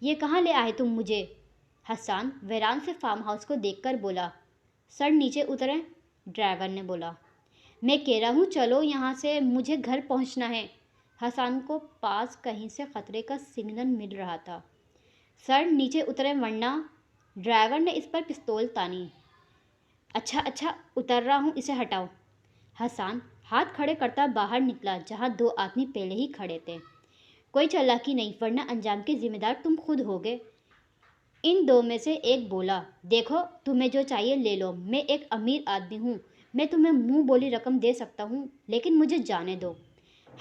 یہ کہاں لے آئے تم مجھے؟ حسان ویران سے فارم ہاؤس کو دیکھ کر بولا۔ سر نیچے اتریں، ڈرائیور نے بولا۔ میں کہہ رہا ہوں چلو یہاں سے، مجھے گھر پہنچنا ہے۔ حسان کو پاس کہیں سے خطرے کا سگنل مل رہا تھا۔ سر نیچے اتریں ورنہ، ڈرائیور نے اس پر پستول تانی۔ اچھا اتر رہا ہوں، اسے ہٹاؤ۔ حسان ہاتھ کھڑے کرتا باہر نکلا جہاں دو آدمی پہلے ہی کھڑے تھے۔ کوئی چالاکی نہیں ورنہ انجام کے ذمہ دار تم خود ہوگے۔ ان دو میں سے ایک بولا۔ دیکھو تمہیں جو چاہیے لے لو، میں ایک امیر آدمی ہوں، میں تمہیں منہ بولی رقم دے سکتا ہوں، لیکن مجھے جانے دو۔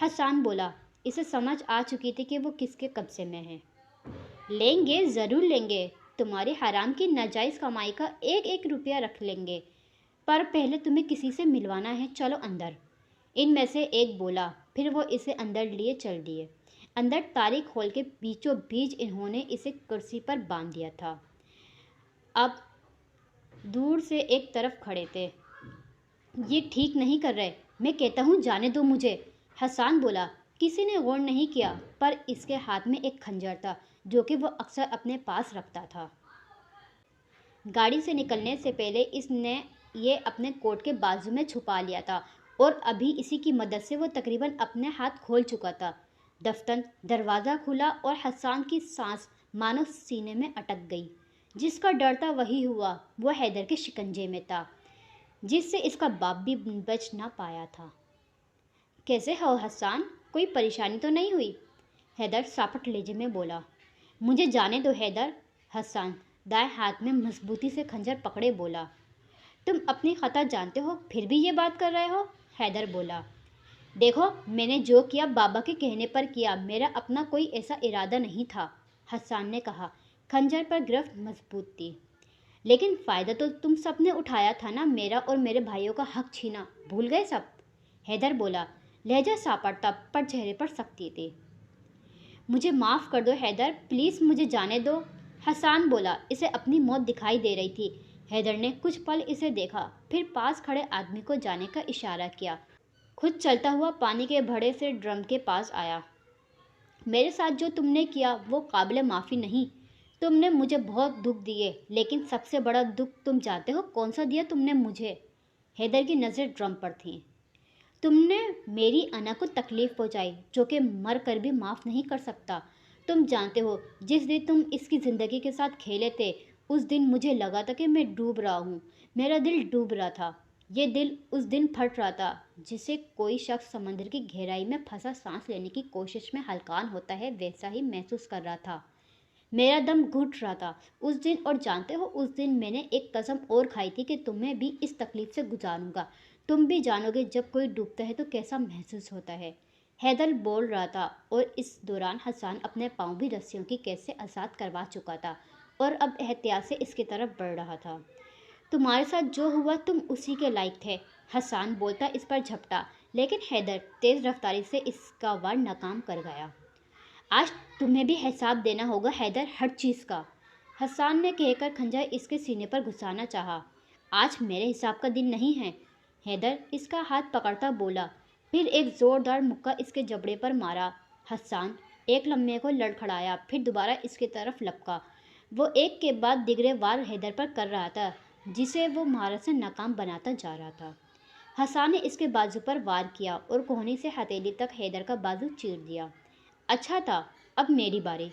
حسان بولا۔ اسے سمجھ آ چکی تھی کہ وہ کس کے قبضے میں ہے۔ لیں گے، ضرور لیں گے، تمہاری حرام کی ناجائز کمائی کا ایک ایک روپیہ رکھ لیں گے، پر پہلے تمہیں کسی سے ملوانا ہے، چلو اندر۔ ان میں سے ایک بولا، پھر وہ اسے اندر لیے چل دیے۔ اندر تاریخ کھول کے بیچوں بیچ انہوں نے اسے کرسی پر باندھ دیا تھا۔ اب دور سے ایک طرف کھڑے تھے۔ یہ ٹھیک نہیں کر رہے، میں کہتا ہوں جانے دو مجھے، حسان بولا۔ کسی نے غور نہیں کیا، پر اس کے ہاتھ میں ایک خنجر تھا جو کہ وہ اکثر اپنے پاس رکھتا تھا۔ گاڑی سے نکلنے سے پہلے اس نے یہ اپنے کوٹ کے بازو میں چھپا لیا تھا اور ابھی اسی کی مدد سے وہ تقریباً اپنے ہاتھ کھول چکا تھا۔ دفتر دروازہ کھلا اور حسان کی سانس مانو سینے میں اٹک گئی۔ جس کا ڈر تھا وہی ہوا، وہ حیدر کے شکنجے میں تھا، جس سے اس کا باپ بھی بچ نہ پایا تھا۔ کیسے ہو حسان؟ کوئی پریشانی تو نہیں ہوئی؟ حیدر ساپٹ لہجے میں بولا۔ مجھے جانے دو حیدر، حسان دائیں ہاتھ میں مضبوطی سے خنجر پکڑے بولا۔ تم اپنی خطا جانتے ہو پھر بھی یہ بات کر رہے ہو؟ حیدر بولا۔ دیکھو میں نے جو کیا بابا کے کہنے پر کیا، میرا اپنا کوئی ایسا ارادہ نہیں تھا، حسان نے کہا۔ خنجر پر گرفت مضبوط تھی۔ لیکن فائدہ تو تم سب نے اٹھایا تھا نا، میرا اور میرے بھائیوں کا حق چھینا، بھول گئے سب؟ حیدر بولا، لہجہ ساپٹ تھا پر چہرے پر سختی تھی۔ مجھے معاف کر دو حیدر، پلیز مجھے جانے دو، حسان بولا۔ اسے اپنی موت دکھائی دے رہی تھی۔ حیدر نے کچھ پل اسے دیکھا، پھر پاس کھڑے آدمی کو جانے کا اشارہ کیا۔ خود چلتا ہوا پانی کے بڑے سے ڈرم کے پاس آیا۔ میرے ساتھ جو تم نے کیا وہ قابل معافی نہیں، تم نے مجھے بہت دکھ دیے، لیکن سب سے بڑا دکھ تم جانتے ہو کون سا دیا تم نے مجھے؟ حیدر کی نظر ڈرم پر تھیں۔ تم نے میری انا کو تکلیف پہنچائی جو کہ مر کر بھی معاف نہیں کر سکتا۔ تم جانتے ہو جس دن تم اس کی زندگی کے ساتھ کھیلے تھے اس دن مجھے لگا تھا کہ میں ڈوب رہا ہوں، میرا دل ڈوب رہا تھا، یہ دل اس دن پھٹ رہا تھا جسے کوئی شخص سمندر کی گہرائی میں پھنسا سانس لینے کی کوشش میں ہلکان ہوتا ہے، ویسا ہی محسوس کر رہا تھا۔ میرا دم گھٹ رہا تھا اس دن، اور جانتے ہو اس دن میں نے ایک قسم اور کھائی تھی کہ تمہیں بھی اس تکلیف سے گزاروں گا، تم بھی جانو گے جب کوئی ڈوبتا ہے تو کیسا محسوس ہوتا ہے۔ حیدر بول رہا تھا اور اس دوران حسان اپنے پاؤں بھی رسیوں کی قید سے آزاد کروا چکا تھا اور اب احتیاط سے اس کی طرف بڑھ رہا تھا۔ تمہارے ساتھ جو ہوا تم اسی کے لائق تھے، حسان بولتا اس پر جھپٹا، لیکن حیدر تیز رفتاری سے اس کا وار ناکام کر گیا۔ آج تمہیں بھی حساب دینا ہوگا حیدر، ہر چیز کا، حسان نے کہہ کر خنجر اس کے سینے پر گھسانا چاہا۔ آج میرے حساب کا دن نہیں ہے، حیدر اس کا ہاتھ پکڑتا بولا، پھر ایک زوردار مکہ اس کے جبڑے پر مارا۔ حسان ایک لمحے کو لڑکھڑایا، پھر دوبارہ اس کی طرف لپکا۔ وہ ایک کے بعد دیگرے وار حیدر پر کر رہا تھا جسے وہ مہارت سے ناکام بناتا جا رہا تھا۔ حسان نے اس کے بازو پر وار کیا اور کوہنی سے ہتھیلی تک حیدر کا بازو چیر دیا۔ اچھا تھا، اب میری باری،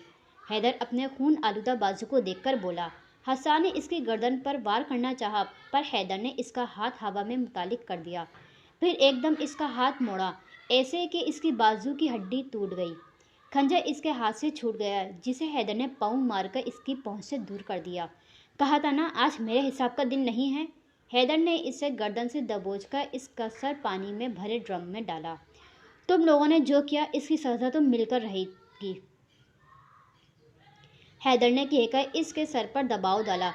حیدر اپنے خون آلودہ بازو کو دیکھ کر بولا۔ حسان نے اس کی گردن پر وار کرنا چاہا پر حیدر نے اس کا ہاتھ ہوا میں متعلق کر دیا، پھر ایک دم اس کا ہاتھ موڑا ایسے کہ اس کی بازو کی ہڈی ٹوٹ گئی۔ خنجر اس کے ہاتھ سے چھوٹ گیا جسے حیدر نے پاؤں مار کر اس کی پہنچ سے دور کر دیا۔ کہا تھا نا آج میرے حساب کا دن نہیں ہے، حیدر نے اسے گردن سے دبوچ کر اس کا سر پانی میں بھرے ڈرم میں ڈالا۔ تم لوگوں نے جو کیا اس کی سزا تو مل کر رہے گی، حیدر نے کہہ کر اس کے سر پر دباؤ ڈالا،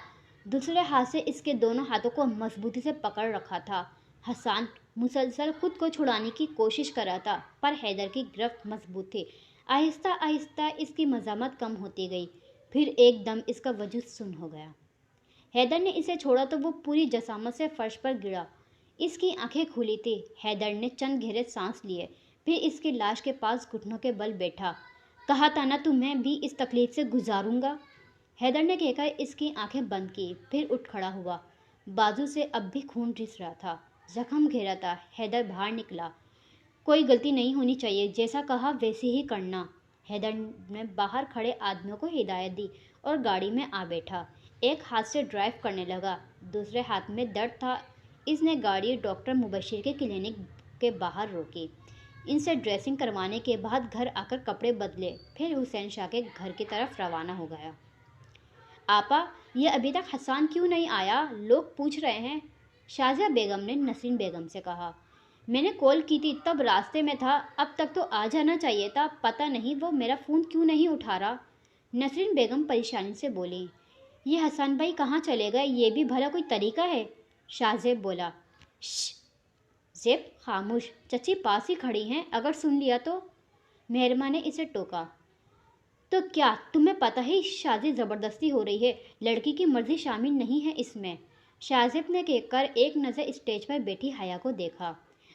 دوسرے ہاتھ سے اس کے دونوں ہاتھوں کو مضبوطی سے پکڑ رکھا تھا۔ حسان مسلسل خود کو چھڑانے کی کوشش کر رہا تھا پر حیدر کی گرفت مضبوط تھی۔ آہستہ آہستہ اس کی مزاحمت کم ہوتی گئی، پھر ایک دم اس کا وجود سن ہو گیا۔ حیدر نے اسے چھوڑا تو وہ پوری جسامت سے فرش پر گرا۔ اس کی آنکھیں کھلی تھی۔ حیدر نے چند گہرے سانس لیے، پھر اس کی لاش کے پاس گھٹنوں کے بل بیٹھا۔ کہا تھا نا تمہیں بھی اس تکلیف سے گزاروں گا۔ حیدر نے کہہ کر اس کی آنکھیں بند کی، پھر اٹھ کھڑا ہوا۔ بازو سے اب بھی خون رس رہا تھا، زخم گہرا تھا۔ حیدر باہر نکلا۔ کوئی غلطی نہیں ہونی چاہیے، جیسا کہا ویسے ہی کرنا۔ حیدر نے باہر کھڑے آدمیوں کو ہدایت دی اور گاڑی میں آ بیٹھا۔ ایک ہاتھ سے ڈرائیو کرنے لگا، دوسرے ہاتھ میں درد تھا۔ اس نے گاڑی ڈاکٹر مبشر کے کلینک کے باہر روکی۔ ان سے ڈریسنگ کروانے کے بعد گھر آ کر کپڑے بدلے، پھر حسین شاہ کے گھر کی طرف روانہ ہو گیا۔ آپا، یہ ابھی تک حسان کیوں نہیں آیا؟ لوگ پوچھ رہے ہیں، شازیہ بیگم نے نسرین بیگم سے کہا۔ میں نے کال کی تھی، تب راستے میں تھا، اب تک تو آ جانا چاہیے تھا، پتہ نہیں وہ میرا فون کیوں نہیں اٹھا رہا۔ نسرین بیگم پریشانی سے بولی۔ یہ حسان بھائی کہاں چلے گئے؟ یہ بھی بھلا کوئی طریقہ ہے؟ شاہ زیب بولا۔ شش زیب، خاموش، چچی پاس ہی کھڑی ہیں، اگر سن لیا تو؟ مہرماں نے اسے ٹوکا۔ تو کیا تمہیں پتہ ہی شادی زبردستی ہو رہی ہے، لڑکی کی مرضی شامل نہیں ہے اس میں؟ شاہ زیب نے کہہ کر ایک نظر اسٹیج پر بیٹھی حیا کو دیکھا۔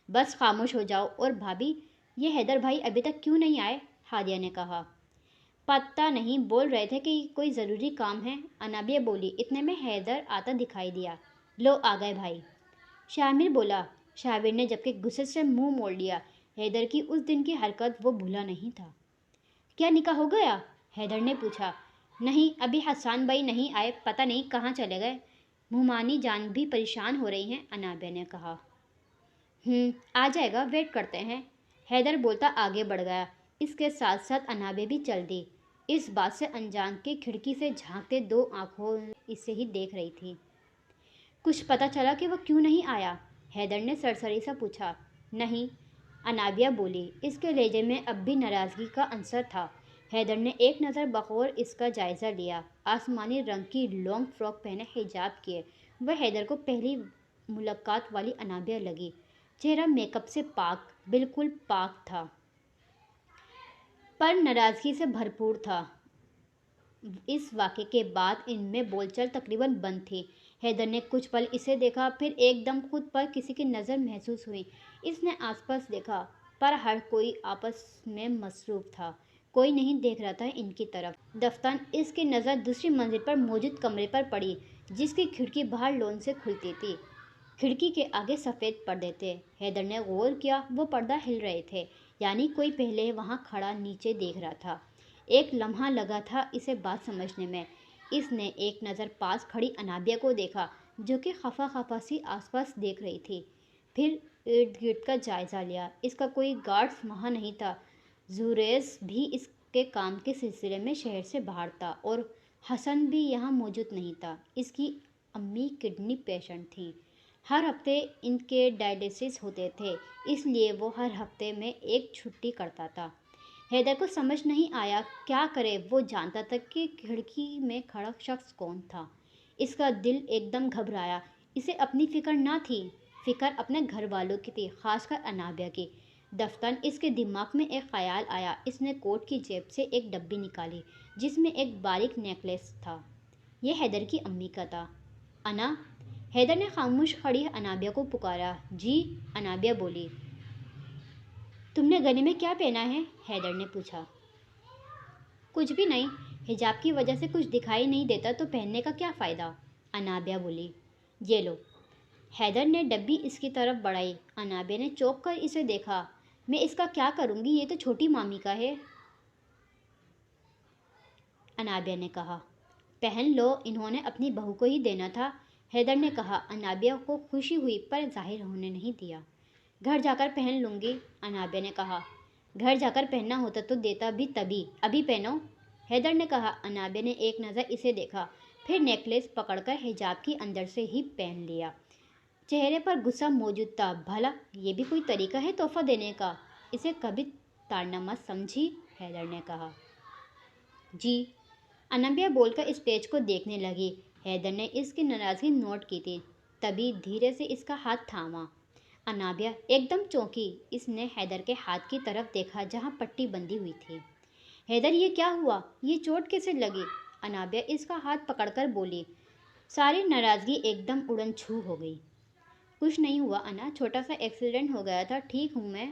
بس خاموش ہو جاؤ۔ اور بھابھی، یہ حیدر بھائی ابھی تک کیوں نہیں آئے؟ ہادیہ نے کہا۔ پتہ نہیں، بول رہے تھے کہ کوئی ضروری کام ہے، انابیہ بولی۔ اتنے میں حیدر آتا دکھائی دیا۔ لو آ گئے بھائی، شامر بولا۔ شاہور نے جبکہ غصے سے منہ موڑ لیا۔ حیدر کی اس دن کی حرکت وہ بھولا نہیں تھا۔ کیا نکاح ہو گیا؟ حیدر نے پوچھا۔ نہیں، ابھی حسان بھائی نہیں آئے، پتہ نہیں کہاں چلے گئے۔ مومانی جان بھی پریشان ہو رہی ہیں، انابیہ نے کہا۔ آ جائے گا، ویٹ کرتے ہیں، حیدر بولتا آگے بڑھ گیا۔ اس کے ساتھ ساتھ انابیہ بھی چل دی۔ اس بات سے انجان کی کھڑکی سے جھانکتے دو آنکھوں اسے ہی دیکھ رہی تھی۔ کچھ پتہ چلا کہ وہ کیوں نہیں آیا؟ حیدر نے سرسری سا پوچھا۔ نہیں، انابیہ بولی۔ اس کے لہجے میں اب بھی ناراضگی کا عنصر تھا۔ حیدر نے ایک نظر بغور اس کا جائزہ لیا۔ آسمانی رنگ کی لانگ فراک پہنے، حجاب کیے، وہ حیدر کو پہلی ملاقات والی انابیہ لگی۔ چہرہ میک اپ سے پاک، بالکل پاک تھا، پر ناراضگی سے بھرپور تھا۔ اس واقعے کے بعد ان میں بول چال تقریباً بند تھی۔ حیدر نے کچھ پل اسے دیکھا، پھر ایک دم خود پر کسی کی نظر محسوس ہوئی۔ اس نے آس پاس دیکھا، پر ہر کوئی آپس میں مصروف تھا، کوئی نہیں دیکھ رہا تھا ان کی طرف۔ دفتن اس کی نظر دوسری منزل پر موجود کمرے پر پڑی، جس کی کھڑکی باہر لون سے کھلتی تھی۔ کھڑکی کے آگے سفید پردے تھے۔ حیدر نے غور کیا، وہ پردہ ہل رہے تھے، یعنی کوئی پہلے وہاں کھڑا نیچے دیکھ رہا تھا۔ ایک لمحہ لگا تھا اسے بات سمجھنے میں۔ اس نے ایک نظر پاس کھڑی انابیہ کو دیکھا، جو کہ خفا خفا سی آس پاس دیکھ رہی تھی، پھر ارد گرد کا جائزہ لیا۔ اس کا کوئی گارڈز وہاں نہیں تھا، زوریز بھی اس کے کام کے سلسلے میں شہر سے باہر تھا، اور حسن بھی یہاں موجود نہیں تھا۔ اس کی امی کڈنی پیشنٹ تھیں، ہر ہفتے ان کے ڈائلیسس ہوتے تھے، اس لیے وہ ہر ہفتے میں ایک چھٹی کرتا تھا۔ حیدر کو سمجھ نہیں آیا کیا کرے، وہ جانتا تھا کہ کھڑکی میں کھڑا شخص کون تھا۔ اس کا دل ایک دم گھبرایا۔ اسے اپنی فکر نہ تھی، فکر اپنے گھر والوں کی تھی، خاص کر انابیہ کی۔ دفتن اس کے دماغ میں ایک خیال آیا۔ اس نے کوٹ کی جیب سے ایک ڈبی نکالی، جس میں ایک باریک نیکلیس تھا۔ یہ حیدر کی امی کا تھا۔ انا، حیدر نے خاموش کھڑی انابیہ کو پکارا۔ جی، انابیہ بولی۔ تم نے گلے میں کیا پہنا ہے؟ حیدر نے پوچھا۔ کچھ بھی نہیں، حجاب کی وجہ سے کچھ دکھائی نہیں دیتا تو پہننے کا کیا فائدہ؟ انابیہ بولی۔ یہ لو۔ حیدر نے ڈبی اس کی طرف بڑھائی۔ انابیہ نے چونک کر اسے دیکھا۔ میں اس کا کیا کروں گی، یہ تو چھوٹی مامی کا ہے، انابیہ نے کہا۔ پہن لو، انہوں نے اپنی بہو کو ہی دینا تھا، حیدر نے کہا۔ انابیہ کو خوشی ہوئی، پر ظاہر ہونے نہیں دیا۔ گھر جا کر پہن لوں گی، انابیہ نے کہا۔ گھر جا کر پہننا ہوتا تو دیتا بھی تبھی، ابھی پہنو، حیدر نے کہا۔ انابیہ نے ایک نظر اسے دیکھا، پھر نیکلیس پکڑ کر حجاب کی اندر سے ہی پہن لیا۔ چہرے پر غصہ موجود تھا۔ بھلا یہ بھی کوئی طریقہ ہے تحفہ دینے کا؟ اسے کبھی تاڑنا مت سمجھی، حیدر نے کہا۔ جی، انابیہ بول کر اسٹیج کو دیکھنے لگی۔ حیدر نے اس کی ناراضگی نوٹ کی تھی، تبھی دھیرے سے اس کا ہاتھ تھاما۔ انابیہ ایک دم چونکی۔ اس نے حیدر کے ہاتھ کی طرف دیکھا جہاں پٹی بندھی ہوئی تھی۔ حیدر، یہ کیا ہوا؟ یہ چوٹ کیسے لگی؟ انابیہ اس کا ہاتھ پکڑ کر بولی۔ ساری ناراضگی ایک دم اڑن چھو ہو گئی۔ کچھ نہیں ہوا انا، چھوٹا سا ایکسیڈنٹ ہو گیا تھا، ٹھیک ہوں میں،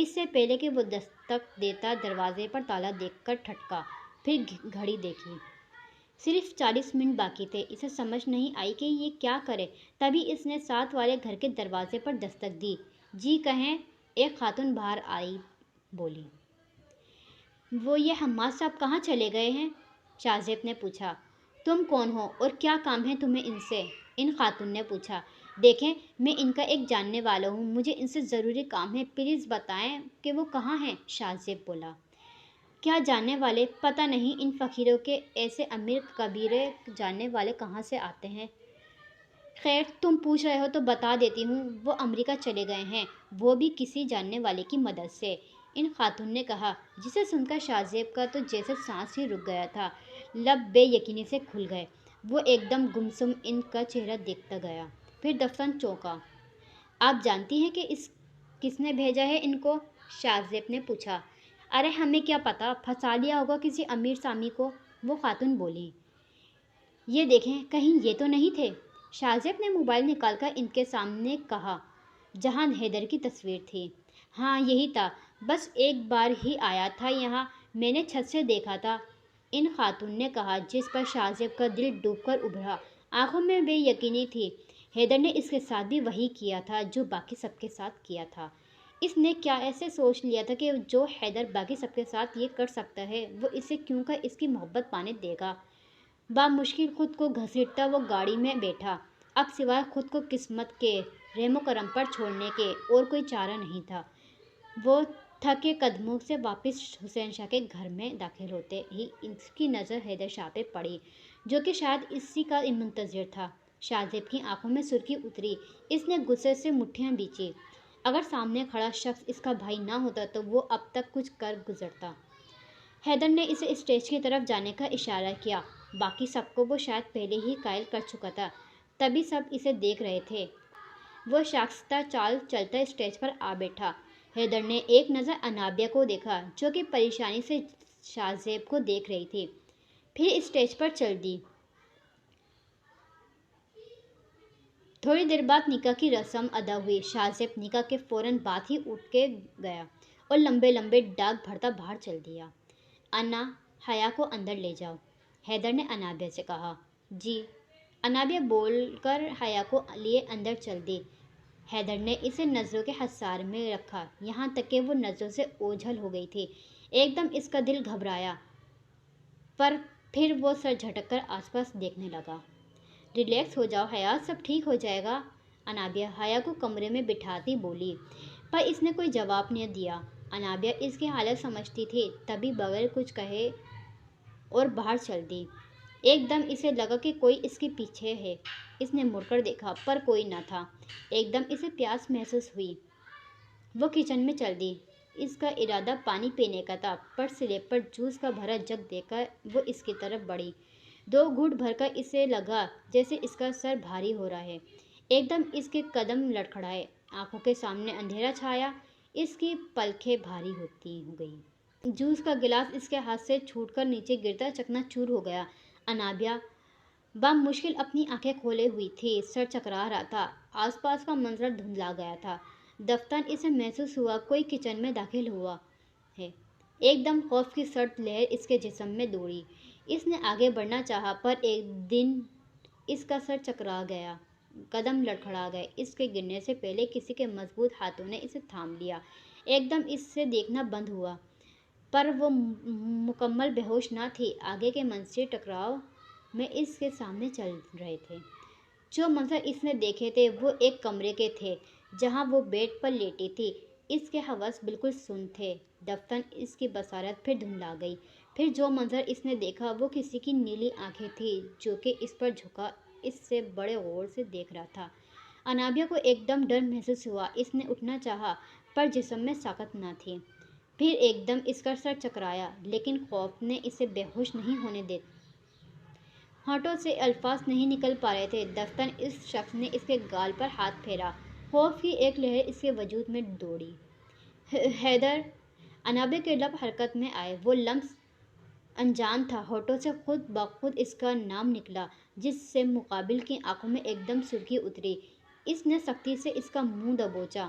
اس سے پہلے کہ وہ دستک دیتا دروازے پر تالا دیکھ کر ٹھٹکا، پھر گھڑی دیکھی۔ صرف 40 منٹ باقی تھے۔ اسے سمجھ نہیں آئی کہ یہ کیا کرے۔ تبھی اس نے ساتھ والے گھر کے دروازے پر دستک دی۔ جی کہیں۔ ایک خاتون باہر آئی بولی۔ وہ یہ حماد صاحب کہاں چلے گئے ہیں؟ شاہ زیب نے پوچھا۔ تم کون ہو اور کیا کام ہے تمہیں ان سے؟ ان خاتون نے پوچھا۔ دیکھیں، میں ان کا ایک جاننے والا ہوں، مجھے ان سے ضروری کام ہے، پلیز بتائیں کہ وہ کہاں ہیں؟ شاہ زیب بولا۔ کیا جاننے والے؟ پتہ نہیں ان فقیروں کے ایسے امیر کبیرے جاننے والے کہاں سے آتے ہیں۔ خیر تم پوچھ رہے ہو تو بتا دیتی ہوں، وہ امریکہ چلے گئے ہیں، وہ بھی کسی جاننے والے کی مدد سے، ان خاتون نے کہا، جسے سن کر شاہ زیب کا تو جیسے سانس ہی رک گیا تھا، لب بے یقینی سے کھل گئے۔ وہ ایک دم گمسم ان کا چہرہ دیکھتا گیا، پھر دفتن چونکا۔ آپ جانتی ہیں کہ کس نے بھیجا ہے ان کو؟ شاہ زیب نے پوچھا۔ ارے ہمیں کیا پتہ، پھنسا لیا ہوگا کسی امیر سامی کو، وہ خاتون بولی۔ یہ دیکھیں، کہیں یہ تو نہیں تھے؟ شاہ زیب نے موبائل نکال کر ان کے سامنے کہا، جہاں حیدر کی تصویر تھی۔ ہاں یہی تھا، بس ایک بار ہی آیا تھا یہاں، میں نے چھت سے دیکھا تھا، ان خاتون نے کہا، جس پر شاہ زیب کا دل ڈوب کر ابھرا، آنکھوں میں بے یقینی تھی۔ حیدر نے اس کے ساتھ بھی وہی کیا تھا جو باقی سب کے ساتھ کیا تھا۔ اس نے کیا ایسے سوچ لیا تھا کہ جو حیدر باقی سب کے ساتھ یہ کر سکتا ہے، وہ اسے کیوں کر اس کی محبت پانے دے گا؟ بامشکل خود کو گھسیٹتا وہ گاڑی میں بیٹھا۔ اب سوائے خود کو قسمت کے رحم و کرم پر چھوڑنے کے اور کوئی چارہ نہیں تھا۔ وہ تھکے قدموں سے واپس حسین شاہ کے گھر میں داخل ہوتے ہی اس کی نظر حیدر شاہ پہ پڑی، جو کہ شاید اسی کا منتظر تھا۔ شاہ زیب کی آنکھوں میں سرخی اتری، اس نے غصے سے مٹھیاں بیچی۔ اگر سامنے کھڑا شخص اس کا بھائی نہ ہوتا تو وہ اب تک کچھ کر گزرتا۔ حیدر نے اسے اسٹیج کی طرف جانے کا اشارہ کیا، باقی سب کو وہ شاید پہلے ہی قائل کر چکا تھا، تبھی سب اسے دیکھ رہے تھے۔ وہ شائستہ چال چلتا اسٹیج پر آ بیٹھا۔ حیدر نے ایک نظر انابیہ کو دیکھا، جو کہ پریشانی سے شاہ زیب کو دیکھ رہی تھی، پھر اسٹیج پر چل دی۔ تھوڑی دیر بعد نکاح کی رسم ادا ہوئی۔ شاہ زیب نکاح کے فوراً بعد ہی اٹھ کے گیا اور لمبے لمبے ڈاک بھرتا باہر چل دیا۔ انا، حیا کو اندر لے جاؤ، حیدر نے انابیہ سے کہا۔ جی، انابیہ بول کر حیا کو لیے اندر چل دی۔ حیدر نے اسے نظروں کے حصار میں رکھا، یہاں تک کہ وہ نظروں سے اوجھل ہو گئی تھی۔ ایک دم اس کا دل گھبرایا، پر پھر وہ سر جھٹک کر آس پاس دیکھنے لگا۔ ریلیکس ہو جاؤ حیا، سب ٹھیک ہو جائے گا، انابیہ حیا کو کمرے میں بٹھاتی بولی، پر اس نے کوئی جواب نہیں دیا۔ انابیہ اس کی حالت سمجھتی تھی، تبھی بغیر کچھ کہے اور باہر چل دی۔ ایک دم اسے لگا کہ کوئی اس کے پیچھے ہے۔ اس نے مڑ کر دیکھا، پر کوئی نہ تھا۔ ایک دم اسے پیاس محسوس ہوئی۔ وہ کچن میں چل دی۔ اس کا ارادہ پانی پینے کا تھا، پر سلیب پر جوس کا بھرا جگ دیکھ کر وہ اس کی طرف بڑھی۔ 2 گھونٹ بھر کر اسے لگا جیسے اس کا سر بھاری ہو رہا ہے۔ ایک دم اس کے قدم لڑکھڑائے، آنکھوں کے سامنے اندھیرا چھایا، اس کی پلکیں بھاری ہوتی ہو گئی۔ جوس کا گلاس اس کے ہاتھ سے چھوٹ کر نیچے گرتا چکنا چور ہو گیا۔ انابیہ بامشکل اپنی آنکھیں کھولے ہوئی تھی، سر چکرا رہا تھا، آس پاس کا منظر دھندلا گیا تھا۔ دفتن اسے محسوس ہوا کوئی کچن میں داخل ہوا ہے۔ ایک دم خوف کی سرد لہر اس کے جسم میں دوڑی۔ اس نے آگے بڑھنا چاہا، پر ایک دن اس کا سر چکرا گیا، قدم لڑکھڑا گئے۔ اس کے گرنے سے پہلے کسی کے مضبوط ہاتھوں نے اسے تھام لیا۔ ایک دم اس سے دیکھنا بند ہوا، پر وہ مکمل بے ہوش نہ تھی۔ آگے کے منظر ٹکراؤ میں اس کے سامنے چل رہے تھے۔ جو منظر اس نے دیکھے تھے وہ ایک کمرے کے تھے، جہاں وہ بیڈ پر لیٹی تھی۔ اس کے حواس بالکل سن تھے۔ دفتن اس کی بصارت پھر دھندلا گئی۔ پھر جو منظر اس نے دیکھا وہ کسی کی نیلی آنکھیں تھیں، جو کہ اس پر جھکا اس سے بڑے غور سے دیکھ رہا تھا۔ انابیہ کو ایک دم ڈر محسوس ہوا۔ اس نے اٹھنا چاہا، پر جسم میں طاقت نہ تھی۔ پھر ایک دم اس کا سر چکرایا، لیکن خوف نے اسے بے ہوش نہیں ہونے دیا۔ ہونٹوں سے الفاظ نہیں نکل پا رہے تھے۔ دفتن اس شخص نے اس کے گال پر ہاتھ پھیرا۔ خوف کی ایک لہر اس کے وجود میں دوڑی۔ حیدر! انابیہ کے لب حرکت میں آئے۔ وہ لمس انجان تھا، ہونٹوں سے خود بخود اس کا نام نکلا، جس سے مقابل کی آنکھوں میں ایک دم سرخی اتری۔ اس نے سختی سے اس کا منہ دبوچا،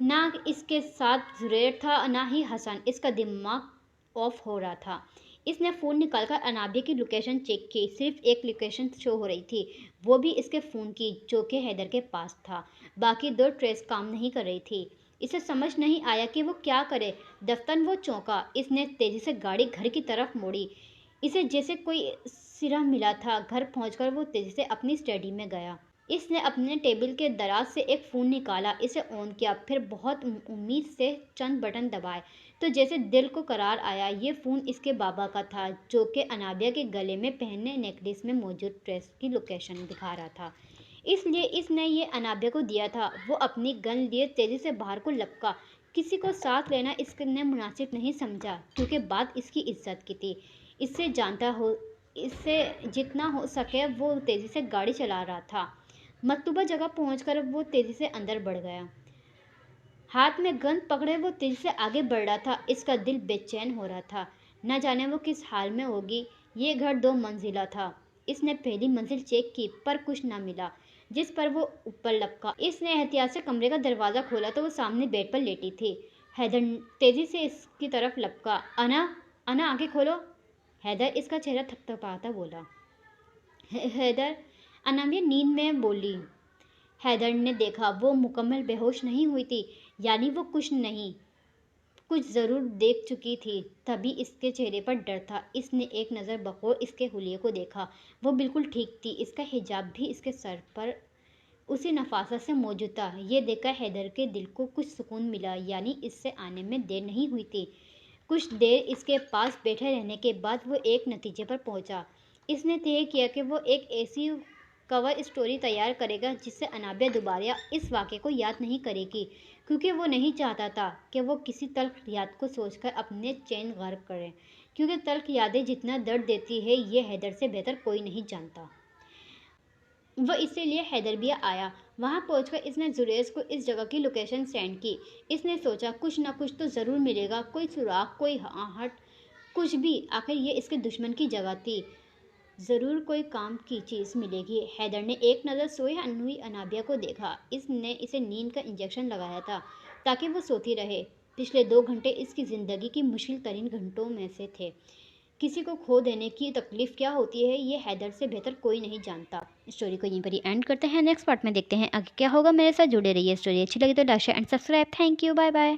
نہ اس کے ساتھ زریر تھا نہ ہی حسن، اس کا دماغ آف ہو رہا تھا۔ اس نے فون نکال کر انابیہ کی لوکیشن چیک کی، صرف ایک لوکیشن شو ہو رہی تھی، وہ بھی اس کے فون کی، جو کہ حیدر کے پاس تھا۔ باقی دو ٹریس کام نہیں کر رہی تھی۔ اسے سمجھ نہیں آیا کہ وہ کیا کرے۔ دفتر وہ چونکا، اس نے تیزی سے گاڑی گھر کی طرف موڑی، اسے جیسے کوئی سرا ملا تھا۔ گھر پہنچ کر وہ تیزی سے اپنی اسٹڈی میں گیا۔ اس نے اپنے ٹیبل کے دراز سے ایک فون نکالا، اسے آن کیا، پھر بہت امید سے چند بٹن دبائے تو جیسے دل کو قرار آیا۔ یہ فون اس کے بابا کا تھا، جو کہ انابیہ کے گلے میں پہنے نیکلیس میں موجود ڈریس کی لوکیشن دکھا رہا تھا، اس لیے اس نے یہ انابیہ کو دیا تھا۔ وہ اپنی گن لیے تیزی سے باہر کو لپکا۔ کسی کو ساتھ لینا اس نے مناسب نہیں سمجھا، کیونکہ بات اس کی عزت کی تھی۔ اس سے جتنا ہو سکے وہ تیزی سے گاڑی چلا رہا تھا۔ مطلوبہ جگہ پہنچ کر وہ تیزی سے اندر بڑھ گیا۔ ہاتھ میں گن پکڑے وہ تیزی سے آگے بڑھ رہا تھا۔ اس کا دل بے چین ہو رہا تھا، نہ جانے وہ کس حال میں ہوگی۔ یہ گھر 2 منزلہ تھا۔ اس نے پہلی منزل چیک کی پر کچھ نہ ملا، جس پر وہ اوپر لپکا۔ اس نے احتیاط سے کمرے کا دروازہ کھولا تو وہ سامنے بیڈ پر لیٹی تھی۔ حیدر تیزی سے اس کی طرف لپکا۔ انا آنکھیں کھولو۔ حیدر اس کا چہرہ تھپتھپاتا بولا۔ حیدر، انابیہ نیند میں بولی۔ حیدر نے دیکھا وہ مکمل بے ہوش نہیں ہوئی تھی، یعنی وہ کچھ ضرور دیکھ چکی تھی، تبھی اس کے چہرے پر ڈر تھا۔ اس نے ایک نظر بغور اس کے حلیے کو دیکھا، وہ بالکل ٹھیک تھی، اس کا حجاب بھی اس کے سر پر اسی نفاست سے موجود تھا۔ یہ دیکھ کر حیدر کے دل کو کچھ سکون ملا، یعنی اس سے آنے میں دیر نہیں ہوئی تھی۔ کچھ دیر اس کے پاس بیٹھے رہنے کے بعد وہ ایک نتیجے پر پہنچا۔ اس نے طے کیا کہ وہ ایک ایسی کور اسٹوری تیار کرے گا جس سے انابیہ دوبارہ اس واقعے کو یاد نہیں کرے گی، کیونکہ وہ نہیں چاہتا تھا کہ وہ کسی تلخ یاد کو سوچ کر اپنے چین غارب کرے، کیونکہ تلخ یادیں جتنا درد دیتی ہے یہ حیدر سے بہتر کوئی نہیں جانتا۔ وہ اسی لیے حیدربیہ آیا۔ وہاں پہنچ کر اس نے زریز کو اس جگہ کی لوکیشن سینڈ کی۔ اس نے سوچا کچھ نہ کچھ تو ضرور ملے گا، کوئی سراغ، کوئی آہٹ، کچھ بھی۔ آخر یہ اس کے دشمن کی جگہ تھی، ضرور کوئی کام کی چیز ملے گی۔ حیدر نے ایک نظر سوئی ہوئی انابیہ کو دیکھا۔ اس نے اسے نیند کا انجیکشن لگایا تھا تاکہ وہ سوتی رہے۔ پچھلے 2 گھنٹے اس کی زندگی کی مشکل ترین گھنٹوں میں سے تھے۔ کسی کو کھو دینے کی تکلیف کیا ہوتی ہے یہ حیدر سے بہتر کوئی نہیں جانتا۔ اسٹوری کو یہیں پر ہی اینڈ کرتے ہیں، نیکسٹ پارٹ میں دیکھتے ہیں آگے کیا ہوگا۔ میرے ساتھ جڑے رہیے۔ اسٹوری اچھی لگی تو like, share and subscribe. Thank you, bye bye.